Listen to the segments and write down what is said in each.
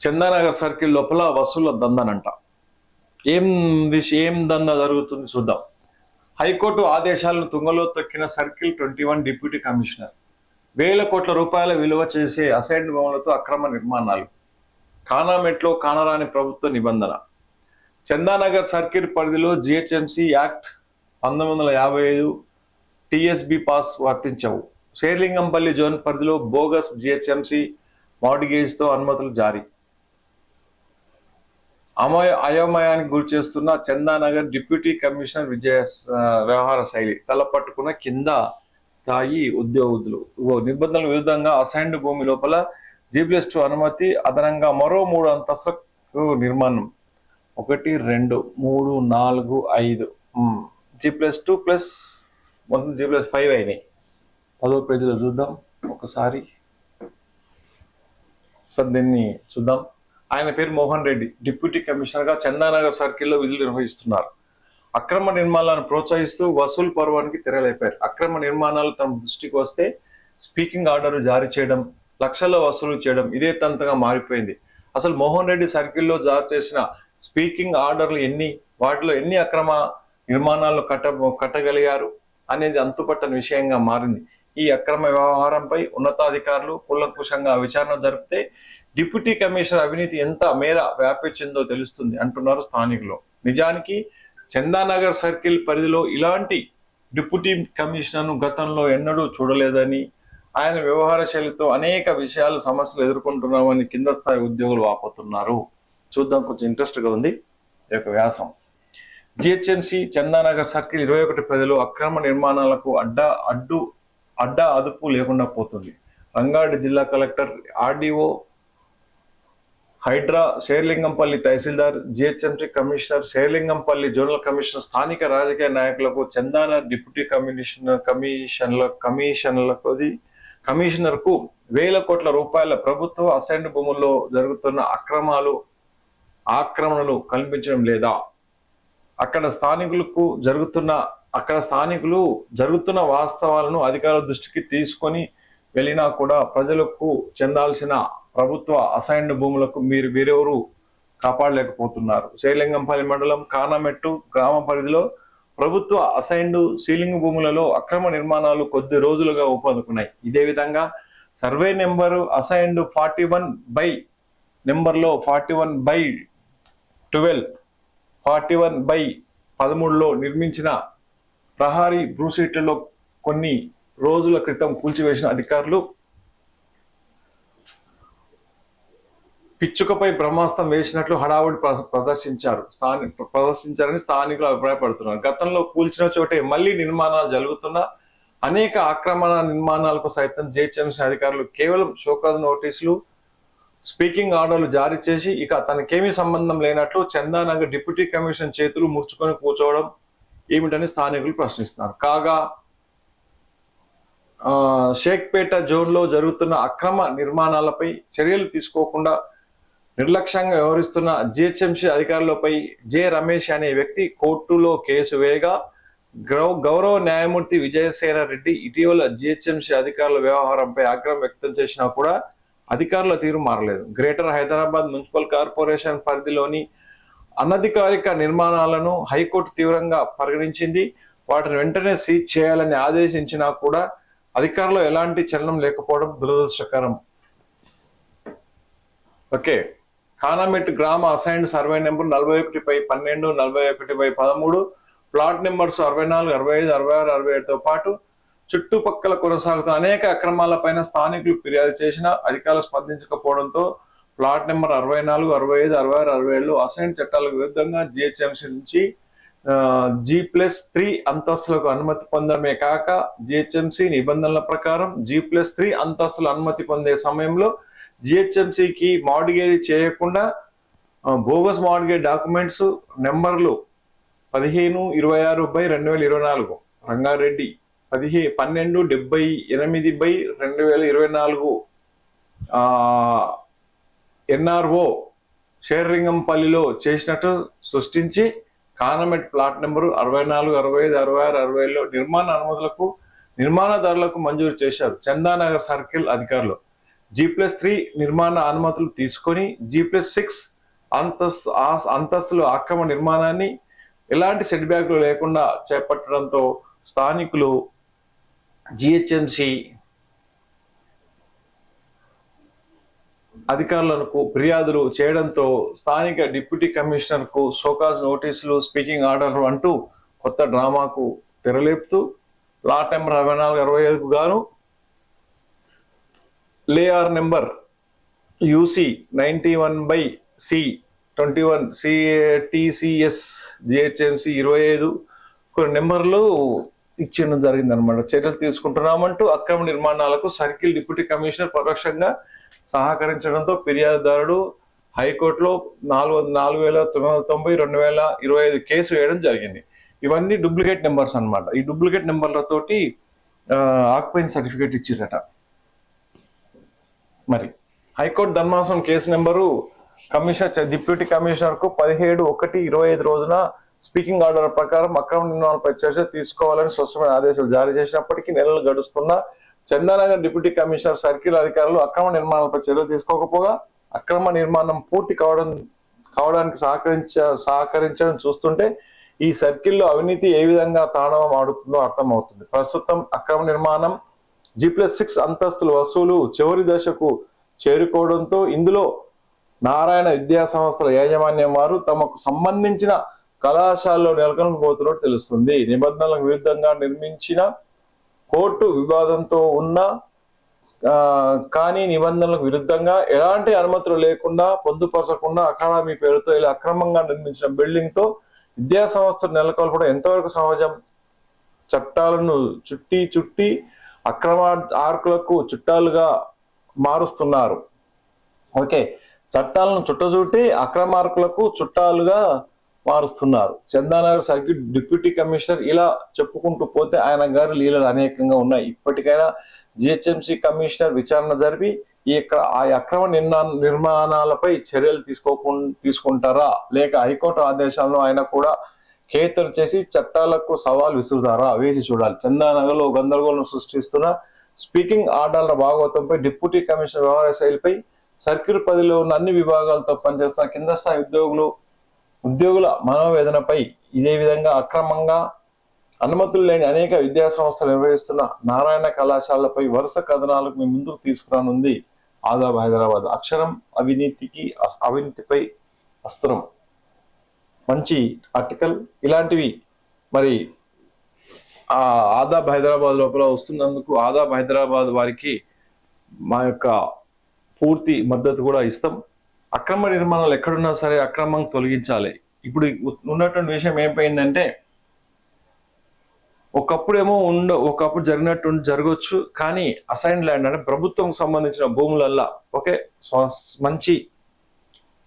Chandanagar circle లోపల వసూళ్ల దందనంట. ఏం దందా జరుగుతుంది చూద్దాం. హైకోర్టు ఆదేశాలను తుంగలో తొక్కిన సర్కిల్ 21 డిప్యూటీ కమిషనర్. వేల కోట్ల రూపాయల విలువ చేసే అసైన్డ్ భూములతో అక్రమ నిర్మాణాలు. కానామెట్లో కానరాని ప్రభుత్వ నిబంధన. చందానగర్ సర్కిల్ పరిధిలో జిహెచ్ఎంసి యాక్ట్ 1955 టిఎస్బి పాస్ వర్తించవు. శేర్లింగంపల్లి జోన్ పరిధిలో బోగస్ జిహెచ్ఎంసి మార్టిగేజ్తో అనుమతులు జారీ. అయోమయానికి గురి చేస్తున్న చందానగర్ డిప్యూటీ కమిషనర్ వ్యవహార శైలి. తలపట్టుకున్న కింద స్థాయి ఉద్యోగులు. నిబంధనల విరుద్ధంగా అసైన్డ్ భూమి లోపల G+2 అనుమతి, అదనంగా మరో 3 అంతస్తులకు నిర్మాణం. 1, 2, 3, 4, 5 G+2 ప్లస్ మొత్తం G+5 అయినాయి. 10వ పేజీలో చూద్దాం ఒకసారి. సార్ దీన్ని చూద్దాం. ఆయన పేరు మోహన్ రెడ్డి. డిప్యూటీ కమిషనర్ గా చందానగర్ సర్కిల్లో విధులు నిర్వహిస్తున్నారు. అక్రమ నిర్మాణాలను ప్రోత్సహిస్తూ వసూలు పర్వానికి తెరలేపారు. అక్రమ నిర్మాణాలు తమ దృష్టికి వస్తే స్పీకింగ్ ఆర్డర్ జారీ చేయడం, లక్షల్లో వసూలు చేయడం ఇదే తంతగా మారిపోయింది. అసలు మోహన్ రెడ్డి సర్కిల్లో జారీ చేసిన స్పీకింగ్ ఆర్డర్లు ఎన్ని, వాటిలో ఎన్ని అక్రమ నిర్మాణాలను కట్టగలిగారు అనేది అంతుపట్టని విషయంగా మారింది. ఈ అక్రమ వ్యవహారంపై ఉన్నతాధికారులు కూలంకుషంగా విచారణ జరిపితే డిప్యూటీ కమిషనర్ అవినీతి ఎంత మేర వ్యాపించిందో తెలుస్తుంది అంటున్నారు స్థానికులు. నిజానికి చందానగర్ సర్కిల్ పరిధిలో ఇలాంటి డిప్యూటీ కమిషనర్ను గతంలో ఎన్నడూ చూడలేదని, ఆయన వ్యవహార శైలితో అనేక విషయాలు సమస్యలు ఎదుర్కొంటున్నామని కింద స్థాయి ఉద్యోగులు వాపోతున్నారు. చూద్దాం, కొంచెం ఇంట్రెస్ట్గా ఉంది ఈ యొక్క వ్యాసం. జిహెచ్ఎంసి చందానగర్ సర్కిల్ 21 పరిధిలో అక్రమ నిర్మాణాలకు అడ్డా అదుపు లేకుండా పోతుంది. రంగారెడ్డి జిల్లా కలెక్టర్, ఆర్డీఓ, హైడ్రా, శేర్లింగంపల్లి తహసీల్దార్, GHMC commissioner, Serilingampally zonal commissioner, స్థానిక రాజకీయ నాయకులకు, చందానగర్ డిప్యూటీ కమిషనర్కు వేల కోట్ల రూపాయల ప్రభుత్వ అసైన్డ్ భూముల్లో జరుగుతున్న ఆక్రమణలు కనిపించడం లేదా? అక్కడ స్థానికులు జరుగుతున్న వాస్తవాలను అధికారుల దృష్టికి తీసుకొని వెళ్ళినా కూడా ప్రజలకు చెందాల్సిన ప్రభుత్వ అసైన్డ్ భూములకు వీరెవరు కాపాడలేకపోతున్నారు. శేర్లింగంపల్లి మండలం కానామెట్టు గ్రామ పరిధిలో ప్రభుత్వ అసైన్డ్ సీలింగ్ భూములలో అక్రమ నిర్మాణాలు కొద్ది రోజులుగా ఊపందుకున్నాయి. ఇదే విధంగా సర్వే నెంబరు అసైన్డ్ 41/, నెంబర్లో 41/12, 41/13లో నిర్మించిన ప్రహారీ బ్రూసీట్లలో కొన్ని రోజుల క్రితం కూల్చివేసిన అధికారులు పిచ్చుకపై బ్రహ్మాస్త్రం వేసినట్లు హడావుడి ప్రదర్శించారని స్థానికులు అభిప్రాయపడుతున్నారు. గతంలో కూల్చిన చోటే మళ్లీ నిర్మాణాలు జరుగుతున్న అనేక ఆక్రమణ నిర్మాణాలకు సైతం జిహెచ్ఎంసీ అధికారులు కేవలం షోకాజ్ నోటీసులు, స్పీకింగ్ ఆర్డర్లు జారీ చేసి ఇక తనకేమీ సంబంధం లేనట్లు చందానగర్ డిప్యూటీ కమిషనర్ చేతులు ముడుచుకొని కూర్చోవడం ఏమిటని స్థానికులు ప్రశ్నిస్తున్నారు. కాగా షేక్పేట జోన్లో జరుగుతున్న అక్రమ నిర్మాణాలపై చర్యలు తీసుకోకుండా నిర్లక్ష్యంగా వ్యవహరిస్తున్న జిహెచ్ఎంసీ అధికారులపై జె రమేష్ అనే వ్యక్తి కోర్టులో కేసు వేయగా గౌరవ న్యాయమూర్తి విజయసేన రెడ్డి ఇటీవల జిహెచ్ఎంసీ అధికారుల వ్యవహారంపై ఆగ్రహం వ్యక్తం చేసినా కూడా అధికారుల తీరు మారలేదు. గ్రేటర్ హైదరాబాద్ మున్సిపల్ కార్పొరేషన్ పరిధిలోని అనధికారిక నిర్మాణాలను హైకోర్టు తీవ్రంగా పరిగణించింది. వాటిని వెంటనే సీజ్ చేయాలని ఆదేశించినా కూడా అధికారులు ఎలాంటి చలనం లేకపోవడం దురదృష్టకరం. ఓకే, కానామెట్ గ్రామ assigned survey number 41/12, 41/13, plot numbers 64, 65, 66, 67తో పాటు చుట్టుపక్కల కొనసాగుతున్న అనేక అక్రమాలపైన స్థానికులు ఫిర్యాదు చేసినా అధికారులు స్పందించకపోవడంతో ప్లాట్ నెంబర్ 64, 65, 66, 67లో అసైన్డ్ చట్టాలకు విరుద్ధంగా జిహెచ్ఎంసీ నుంచి G+3 అంతస్తులకు అనుమతి పొందడమే కాక జిహెచ్ఎంసీ నిబంధనల ప్రకారం G+3 అంతస్తుల అనుమతి పొందే సమయంలో జిహెచ్ఎంసీకి మార్టిగేజ్ చేయకుండా బోగస్ మార్టిగేజ్ డాక్యుమెంట్స్ నెంబర్లు 15/26/2024, రంగారెడ్డి 12/78/2024 ఎన్ఆర్ఓ శేర్లింగంపల్లిలో చేసినట్టు సృష్టించి కానామెట్ ప్లాట్ నెంబరు 64, 65, 66, 67లో నిర్మాణ అనుమతులకు నిర్మాణదారులకు మంజూరు చేశారు చందానగర్ సర్కిల్ అధికారులు. G+3 నిర్మాణ అనుమతులు తీసుకొని G+6 అంతస్తులు అక్రమ నిర్మాణాన్ని ఎలాంటి సెట్ బ్యాక్లు లేకుండా చేపట్టడంతో స్థానికులు జిహెచ్ఎంసి అధికారులకు ఫిర్యాదులు చేయడంతో స్థానిక డిప్యూటీ కమిషనర్ కు షోకాజ్ నోటీసులు, స్పీకింగ్ ఆర్డర్లు అంటూ కొత్త డ్రామాకు తెరలేపుతూ లా నెంబర్ 64/65కు గాను లేఆర్ number UC 91/C21 TCS GHMC 25 కొన్ని నెంబర్లు ఇచ్చేయడం జరిగిందనమాట. చర్యలు తీసుకుంటున్నామంటూ అక్రమ నిర్మాణాలకు సర్కిల్ డిప్యూటీ కమిషనర్ పరోక్షంగా సహకరించడంతో ఫిర్యాదుదారుడు హైకోర్టులో 4,990/2025 కేసు వేయడం జరిగింది. ఇవన్నీ డూప్లికేట్ నెంబర్స్ అన్నమాట. ఈ డూప్లికేట్ నెంబర్లతోటి ఆక్యుపెన్సీ సర్టిఫికేట్ ఇచ్చిరట. మరి హైకోర్టు ధర్మాసనం కేసు నెంబరు డిప్యూటీ కమిషనర్ కు 17/1/25 రోజున స్పీకింగ్ ఆర్డర్ ప్రకారం అక్రమ నిర్మాణాలపై చర్చ తీసుకోవాలని స్పష్టమైన ఆదేశాలు జారీ చేసినప్పటికీ నెలలు గడుస్తున్న చందానగర్ డిప్యూటీ కమిషనర్ సర్కిల్ అధికారులు అక్రమ నిర్మాణాలపై చర్యలు తీసుకోకపోగా అక్రమ నిర్మాణం పూర్తి కావడానికి సహకరించడం చూస్తుంటే ఈ సర్కిల్లో అవినీతి ఏ విధంగా తాండవం ఆడుతుందో అర్థమవుతుంది. ప్రస్తుతం అక్రమ నిర్మాణం G+6 అంతస్తుల వసూలు చివరి దశకు చేరుకోవడంతో ఇందులో నారాయణ విద్యా సంస్థల యాజమాన్యం వారు తమకు సంబంధించిన కళాశాలలో నెలకొల్పబోతున్నట్టు తెలుస్తుంది. నిబంధనలకు విరుద్ధంగా నిర్మించిన కోర్టు వివాదంతో ఉన్న కానీ నిబంధనలకు విరుద్ధంగా ఎలాంటి అనుమతులు లేకుండా పొందుపరచకుండా అకాడమీ పేరుతో ఇలా అక్రమంగా నిర్మించిన బిల్డింగ్ తో విద్యా సంస్థలు నెలకొల్పడం ఎంతవరకు సహజం? చట్టాలను చుట్టి అక్రమ ఆర్కులకు చుట్టాలుగా మారుస్తున్నారు. ఓకే, చట్టాలను చుట్టచుట్టి అక్రమార్కులకు చుట్టాలుగా మారుస్తున్నారు. చందానగర్ సర్కిల్ డిప్యూటీ కమిషనర్ ఇలా చెప్పుకుంటూ పోతే ఆయన గారి లీలలు అనేకంగా ఉన్నాయి. ఇప్పటికైనా జిహెచ్ఎంసి కమిషనర్ విచారణ జరిపి ఆ అక్రమ నిర్మాణాలపై చర్యలు తీసుకుంటారా లేక హైకోర్టు ఆదేశాలను ఆయన కూడా ఖేతరు చేసి చట్టాలకు సవాల్ విసురుతారా వేసి చూడాలి. చందానగర్ లో గందరగోళం సృష్టిస్తున్న స్పీకింగ్ ఆర్డర్ల భాగవతంపై డిప్యూటీ కమిషనర్ వ్యవహార శైలిపై సర్కిల్ పరిధిలో ఉన్న అన్ని విభాగాలతో పనిచేస్తున్న కింద స్థాయి ఉద్యోగుల మనోవేదనపై ఇదే విధంగా అక్రమంగా అనుమతులు లేని అనేక విద్యా సంస్థలు నిర్వహిస్తున్న నారాయణ కళాశాలపై వరుస కథనాలకు మీ ముందుకు తీసుకురానుంది ఆదాబ్ హైదరాబాద్. అక్షరం అవినీతిపై అస్త్రం. మంచి ఆర్టికల్. ఇలాంటివి మరి ఆదాబ్ హైదరాబాద్ లోపల వస్తున్నందుకు ఆదాబ్ హైదరాబాద్ వారికి మా యొక్క పూర్తి మద్దతు కూడా ఇస్తాం. అక్రమ నిర్మాణాలు ఎక్కడున్నా సరే అక్రమం తొలగించాలి. ఇప్పుడు ఉన్నటువంటి విషయం ఏమైందంటే ఒకప్పుడు జరగవచ్చు, కానీ అసైన్ ల్యాండ్ అంటే ప్రభుత్వం సంబంధించిన భూములల్లా ఓకే మంచి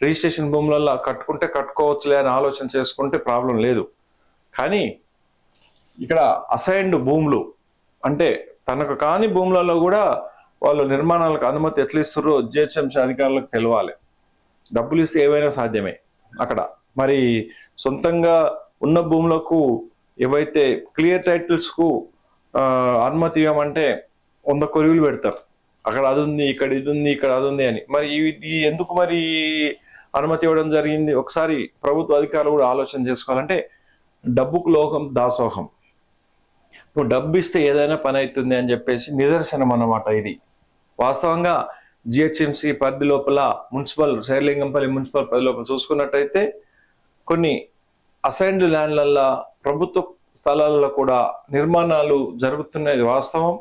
రిజిస్ట్రేషన్ భూములల్లా కట్టుకుంటే కట్టుకోవచ్చులే అని ఆలోచన చేసుకుంటే ప్రాబ్లం లేదు. కానీ ఇక్కడ అసైన్డ్ భూములు అంటే తనకు కాని భూములలో కూడా వాళ్ళు నిర్మాణాలకు అనుమతి ఎట్లా ఇస్తారో జిహెచ్ఎంసీ అధికారులకు తెలవాలి. డబ్బులు ఇస్తే ఏవైనా సాధ్యమే అక్కడ. మరి సొంతంగా ఉన్న భూములకు ఏవైతే క్లియర్ టైటిల్స్ కు అనుమతి ఇవ్వమంటే 100 కొలువులు పెడతారు. అక్కడ అది ఉంది, ఇక్కడ ఇది ఉంది, ఇక్కడ అది ఉంది అని. మరి ఇది ఎందుకు మరి అనుమతి ఇవ్వడం జరిగింది? ఒకసారి ప్రభుత్వ అధికారులు కూడా ఆలోచన చేసుకోవాలంటే డబ్బుకు లోహం దాసోహం. నువ్వు డబ్బు ఇస్తే ఏదైనా పని అవుతుంది అని చెప్పేసి నిదర్శనం అన్నమాట ఇది. వాస్తవంగా జిహెచ్ఎంసి పరిధి లోపల శేర్లింగంపల్లి మున్సిపల్ పరిధి లోపల చూసుకున్నట్టయితే కొన్ని అసైన్డ్ ల్యాండ్లల్లో ప్రభుత్వ స్థలాలలో కూడా నిర్మాణాలు జరుగుతున్నది వాస్తవం.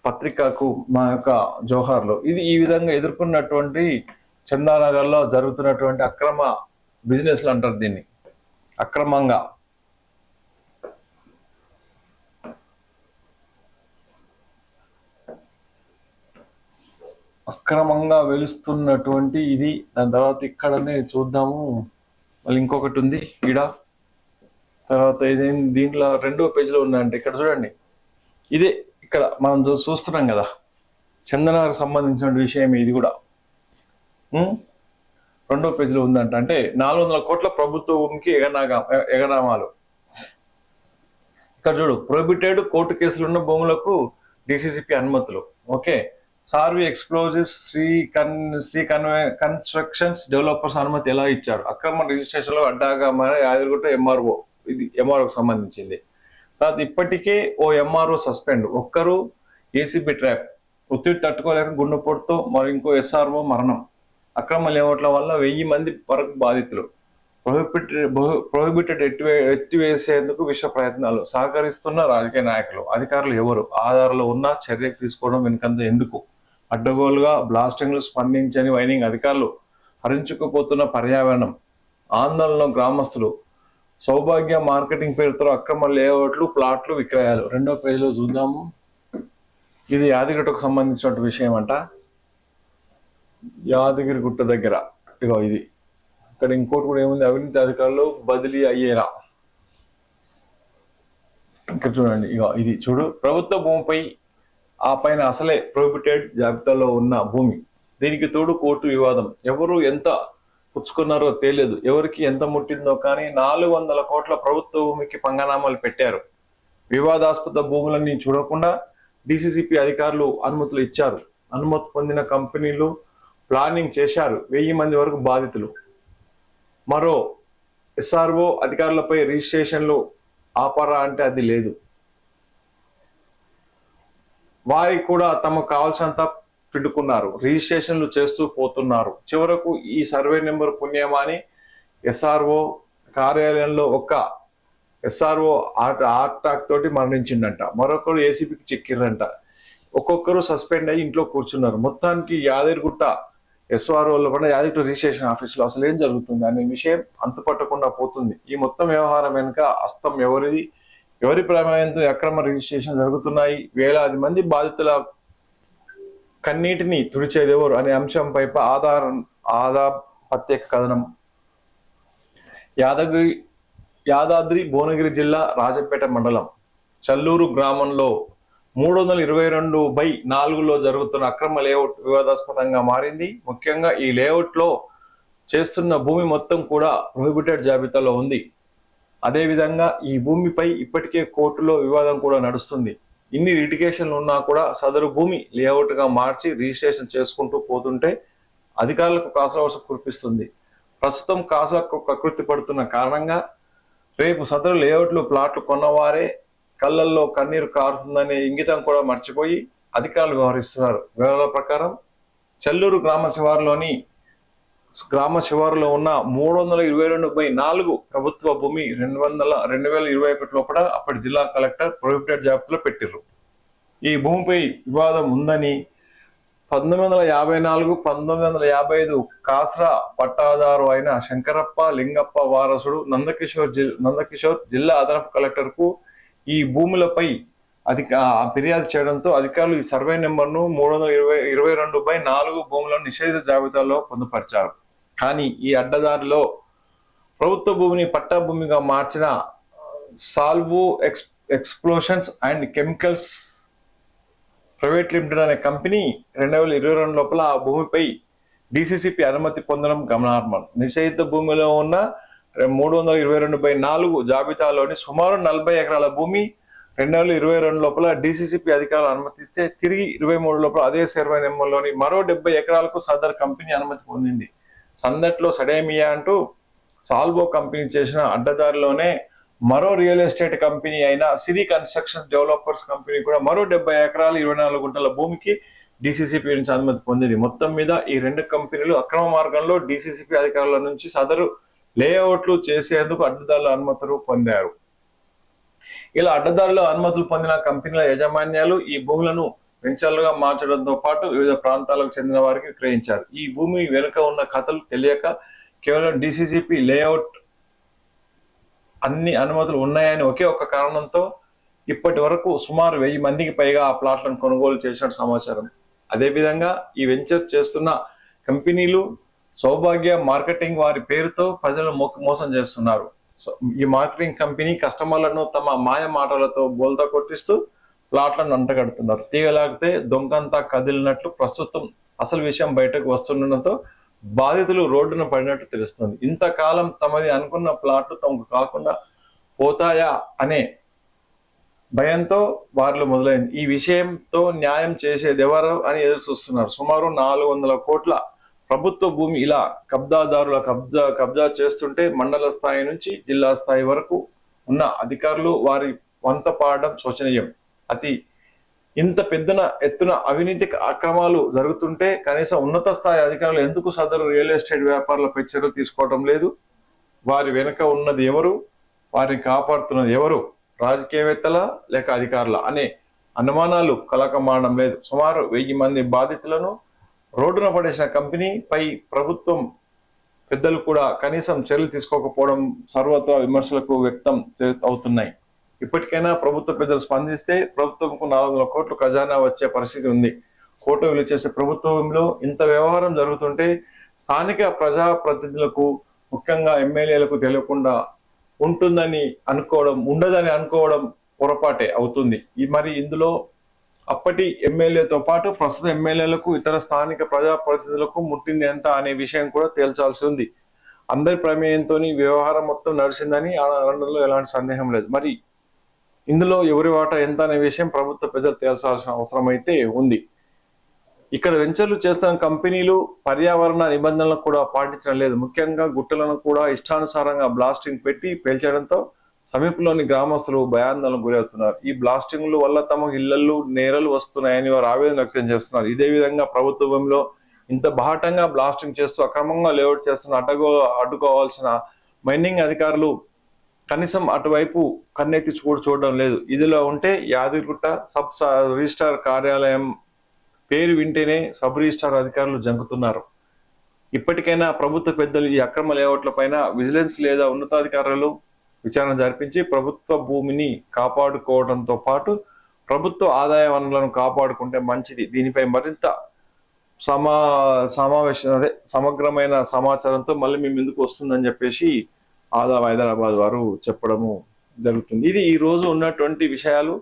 పత్రికకు మా యొక్క జోహార్లో ఇది ఈ విధంగా ఎదుర్కొన్నటువంటి చందానగర్ లో జరుగుతున్నటువంటి అక్రమ బిజినెస్లు అంటారు దీన్ని. అక్రమంగా వెలుస్తున్నటువంటి ఇది. దాని తర్వాత ఇక్కడనే చూద్దాము, మళ్ళీ ఇంకొకటి ఉంది ఈడ. తర్వాత ఇదేంటి దీంట్లో 2వ పేజీలో ఉందంటే ఇక్కడ చూడండి, ఇదే ఇక్కడ మనం చూస్తున్నాం కదా చందనగర్ సంబంధించిన విషయం. ఇది కూడా 2వ పేజీలో ఉందంట. అంటే 400 కోట్ల ప్రభుత్వ భూమికి ఎగనామాలు. ఇక్కడ చూడు, ప్రొహిబిటెడ్ కోర్టు కేసులు ఉన్న భూములకు డిసిసిపి అనుమతులు. ఓకే, సార్వి ఎక్స్ప్లోజివ్స్ కన్స్ట్రక్షన్స్ డెవలపర్స్ అనుమతి ఎలా ఇచ్చారు? అక్రమ రిజిస్ట్రేషన్ లో అడ్డాగా మరి యాదగిరిగుట్ట ఎంఆర్ఓ, ఇది ఎంఆర్ఓకి సంబంధించింది. తర్వాత ఇప్పటికే ఓ ఎంఆర్ఓ సస్పెండ్, ఒక్కరు ఏసీబీ ట్రాప్, ఒత్తిడి తట్టుకోలేక గుండెపోటుతో మరి ఇంకో ఎస్ఆర్ఓ మరణం. అక్రమ లేఅవుట్ల వల్ల 1000 మంది వరకు బాధితులు. ప్రొహిబిటెడ్ ఎత్తివేసేందుకు విశ్వ ప్రయత్నాలు. సహకరిస్తున్న రాజకీయ నాయకులు, అధికారులు ఎవరు? ఆధారాలు ఉన్నా చర్య తీసుకోవడం వెనుకంత ఎందుకు? అడ్డగోలుగా బ్లాస్టింగ్లు స్పందించని మైనింగ్ అధికారులు, హరించుకుపోతున్న పర్యావరణం, ఆందోళనలో గ్రామస్తులు. సౌభాగ్య మార్కెటింగ్ పేరుతో అక్రమ లేఅవుట్లు, ప్లాట్లు విక్రయాలు. 2వ పేజీలో చూద్దాము. ఇది యాదగిరిగుట్టకు సంబంధించిన విషయం అంట. యాదగిరిగుట్ట దగ్గర ఇగో ఇది. ఇక్కడ ఇంకోటి కూడా ఏముంది, అవినీతి అధికారులు బదిలీ అయ్యేలా. ఇక్కడ చూడండి, ఇగో ఇది చూడు. ప్రభుత్వ భూమిపై ఆ పైన అసలే ప్రొహిబిటెడ్ జాబితాలో ఉన్న భూమి, దీనికి తోడు కోర్టు వివాదం. ఎవరు ఎంత పుచ్చుకున్నారో తెలియదు, ఎవరికి ఎంత ముట్టిందో కానీ 400 కోట్ల ప్రభుత్వ భూమికి పంగనామాలు పెట్టారు. వివాదాస్పద భూములన్నీ చూడకుండా డిసిసిపి అధికారులు అనుమతులు ఇచ్చారు. అనుమతి పొందిన కంపెనీలు ప్లానింగ్ చేశారు. 1000 మంది వరకు బాధితులు. మరో ఎస్ఆర్ఓ అధికారులపై రిజిస్ట్రేషన్లు ఆపరా అంటే అది లేదు. వారి కూడా తమకు కావాల్సినంత పిండుకున్నారు, రిజిస్ట్రేషన్లు చేస్తూ పోతున్నారు. చివరకు ఈ సర్వే నెంబర్ పుణ్యమాని ఎస్ఆర్ఓ కార్యాలయంలో ఒక్క ఎస్ఆర్ఓ అటాక్ తోటి మరణించిందంట. మరొకరు ఏసీబీకి చిక్కిర్రంట. ఒక్కొక్కరు సస్పెండ్ అయ్యి ఇంట్లో కూర్చున్నారు. మొత్తానికి యాదగిరిగుట్ట ఎస్ఆర్ఓలో కూడా యాదగిరి రిజిస్ట్రేషన్ ఆఫీసులో అసలు ఏం జరుగుతుంది అనే విషయం అంతుపట్టకుండా పోతుంది. ఈ మొత్తం వ్యవహారం వెనుక హస్తం ఎవరిది? ఎవరి ప్రమేయంతో అక్రమ రిజిస్ట్రేషన్ జరుగుతున్నాయి? వేలాది మంది బాధితుల కన్నీటిని తుడిచేదెవరు అనే అంశంపై ఆధార్ ప్రత్యేక కథనం. యాదాద్రి భువనగిరి జిల్లా రాజంపేట మండలం చల్లూరు గ్రామంలో 322/4లో జరుగుతున్న అక్రమ లేఅవుట్ వివాదాస్పదంగా మారింది. ముఖ్యంగా ఈ లేఅవుట్ లో చేస్తున్న భూమి మొత్తం కూడా ప్రొహిబిటెడ్ జాబితాలో ఉంది. అదేవిధంగా ఈ భూమిపై ఇప్పటికే కోర్టులో వివాదం కూడా నడుస్తుంది. ఇన్ని లిటిగేషన్లు ఉన్నా కూడా సదరు భూమి లేఅవుట్ గా మార్చి రిజిస్ట్రేషన్ చేసుకుంటూ పోతుంటే అధికారులకు కాసవలస కురిపిస్తుంది. ప్రస్తుతం కాసులకు కకృతి పడుతున్న కారణంగా రేపు సదరు లేఅవుట్లు, ప్లాట్లు కొన్నవారే కళ్ళల్లో కన్నీరు కారుతుందనే ఇంగితం కూడా మర్చిపోయి అధికారులు వ్యవహరిస్తున్నారు. వివరాల ప్రకారం చెల్లూరు గ్రామ శివారులో ఉన్న 322/4 ప్రభుత్వ భూమి 2021 లోపల అప్పటి జిల్లా కలెక్టర్ ప్రొహిబిటెడ్ జాబితాలో పెట్టిర్రు. ఈ భూమిపై వివాదం ఉందని 1954, 1955 కాస్రా పట్టాదారు అయిన శంకరప్ప లింగప్ప వారసుడు నందకిషోర్ జిల్లా అదనపు కలెక్టర్ కు ఈ భూములపై ఫిర్యాదు చేయడంతో అధికారులు ఈ సర్వే నెంబర్ను 322/4 భూములను నిషేధ జాబితాలో పొందుపరిచారు. కానీ ఈ అడ్డదారిలో ప్రభుత్వ భూమిని పట్టా భూమిగా మార్చిన సాల్వో explosions and chemicals private limited అనే కంపెనీ 2022 లోపల ఆ భూమిపై డిసిసిపి అనుమతి పొందడం గమనార్హం. నిషేధిత భూమిలో ఉన్న 322/4 జాబితాలోని సుమారు 40 ఎకరాల భూమి 2022 లోపల డిసిసిపి అధికారులు అనుమతిస్తే తిరిగి 23 లోపల అదే సర్వే నెంబర్లోని మరో 70 ఎకరాలకు సదర్ కంపెనీ అనుమతి పొందింది. సందట్లో సడేమియా అంటూ సాల్వో కంపెనీ చేసిన అడ్డదారిలోనే మరో రియల్ ఎస్టేట్ కంపెనీ అయిన సిరి కన్స్ట్రక్షన్స్ డెవలపర్స్ కంపెనీ కూడా మరో 70 ఎకరాలు 24 గుంటల భూమికి డిసిసిపి నుంచి అనుమతి పొందింది. మొత్తం మీద ఈ 2 కంపెనీలు అక్రమ మార్గంలో డిసిసిపి అధికారుల నుంచి సదరు లేఅవుట్లు చేసేందుకు అడ్డదారుల అనుమతులు పొందారు. ఇలా అడ్డదారులు అనుమతులు పొందిన కంపెనీల యాజమాన్యాలు ఈ భూములను వెంచర్లుగా మార్చడంతో పాటు వివిధ ప్రాంతాలకు చెందిన వారికి విక్రయించారు. ఈ భూమి వెనుక ఉన్న కథలు తెలియక కేవలం డిసిసిపి లేఅవుట్ అన్ని అనుమతులు ఉన్నాయని ఒకే ఒక్క కారణంతో ఇప్పటి వరకు సుమారు 1000 మందికి పైగా ఆ ప్లాట్లను కొనుగోలు చేసినట్టు సమాచారం. అదేవిధంగా ఈ వెంచర్ చేస్తున్న కంపెనీలు సౌభాగ్య మార్కెటింగ్ వారి పేరుతో ప్రజలను మోసం చేస్తున్నారు. ఈ మార్కెటింగ్ కంపెనీ కస్టమర్లను తమ మాయ మాటలతో బోల్తా కొట్టిస్తూ ప్లాట్లను అంటగడుతున్నారు. తీగలాగితే దొంగంతా కదిలినట్లు ప్రస్తుతం అసలు విషయం బయటకు వస్తుండటంతో బాధితులు రోడ్డున పడినట్టు తెలుస్తుంది. ఇంతకాలం తమది అనుకున్న ప్లాట్లు తమకు కాకుండా పోతాయా అనే భయంతో వారిలో మొదలైంది. ఈ విషయంతో న్యాయం చేసేది ఎవరు అని ఎదురు చూస్తున్నారు. సుమారు 400 కోట్ల ప్రభుత్వ భూమి ఇలా కబ్జాదారుల కబ్జా చేస్తుంటే మండల స్థాయి నుంచి జిల్లా స్థాయి వరకు ఉన్న అధికారులు వారి వంత పాడడం శోచనీయం. ఇంత ఎత్తున అవినీతి అక్రమాలు జరుగుతుంటే కనీసం ఉన్నత స్థాయి అధికారులు ఎందుకు సదరు రియల్ ఎస్టేట్ వ్యాపారులపై చర్యలు తీసుకోవడం లేదు? వారి వెనుక ఉన్నది ఎవరు? వారిని కాపాడుతున్నది ఎవరు? రాజకీయవేత్తల లేక అధికారుల అనే అనుమానాలు కలకమాడడం లేదు. సుమారు 1000 మంది బాధితులను రోడ్డున పడేసిన కంపెనీపై ప్రభుత్వం పెద్దలు కూడా కనీసం చర్యలు తీసుకోకపోవడం సర్వత్రా విమర్శలకు వ్యక్తం అవుతున్నాయి. ఇప్పటికైనా ప్రభుత్వ పెద్దలు స్పందిస్తే ప్రభుత్వంకు 400 కోట్లు ఖజానా వచ్చే పరిస్థితి ఉంది. కోట్లు విలువ చేసే ప్రభుత్వంలో ఇంత వ్యవహారం జరుగుతుంటే స్థానిక ప్రజాప్రతినిధులకు ముఖ్యంగా ఎమ్మెల్యేలకు తెలియకుండా ఉండదని అనుకోవడం పొరపాటే అవుతుంది. మరి ఇందులో అప్పటి ఎమ్మెల్యేతో పాటు ప్రస్తుత ఎమ్మెల్యేలకు ఇతర స్థానిక ప్రజాప్రతినిధులకు ముట్టింది ఎంత అనే విషయం కూడా తేల్చాల్సి ఉంది. అందరి ప్రమేయంతో వ్యవహారం మొత్తం నడిచిందని అనడంలో ఎలాంటి సందేహం లేదు. మరి ఇందులో ఎవరి వాటా ఎంత అనే విషయం ప్రభుత్వ పెద్దలు తేల్చాల్సిన అవసరం అయితే ఉంది. ఇక్కడ వెంచర్లు చేస్తున్న కంపెనీలు పర్యావరణ నిబంధనలకు కూడా పాటించడం లేదు. ముఖ్యంగా గుట్టలను కూడా ఇష్టానుసారంగా బ్లాస్టింగ్ పెట్టి పేల్చడంతో సమీపంలోని గ్రామస్తులు భయాందోళనకు గురవుతున్నారు. ఈ బ్లాస్టింగ్ల వల్ల తమ ఇళ్లలు నేరలు వస్తున్నాయని వారు ఆవేదన వ్యక్తం చేస్తున్నారు. ఇదే విధంగా ప్రభుత్వంలో ఇంత బాహటంగా బ్లాస్టింగ్ చేస్తూ అక్రమంగా లేఅవుట్ చేస్తున్న అడ్డుకోవాల్సిన మైనింగ్ అధికారులు కనీసం అటువైపు కన్నెత్తి చూడడం లేదు. ఇదిలో ఉంటే యాదగిరిగుట్ట సబ్ రిజిస్ట్రార్ కార్యాలయం పేరు వింటేనే సబ్ రిజిస్ట్రార్ అధికారులు జంకుతున్నారు. ఇప్పటికైనా ప్రభుత్వ పెద్దలు ఈ అక్రమ లేఅవుట్ల పైన విజిలెన్స్ లేదా ఉన్నతాధికారులు విచారణ జరిపించి ప్రభుత్వ భూమిని కాపాడుకోవడంతో పాటు ప్రభుత్వ ఆదాయ వనరులను కాపాడుకుంటే మంచిది. దీనిపై మరింత సమగ్రమైన సమాచారంతో మళ్ళీ మీ ముందుకు వస్తుందని చెప్పేసి ఆదాబ్ హైదరాబాద్ వారు చెప్పడము జరుగుతుంది. ఇది ఈ రోజు ఉన్నటువంటి విషయాలు.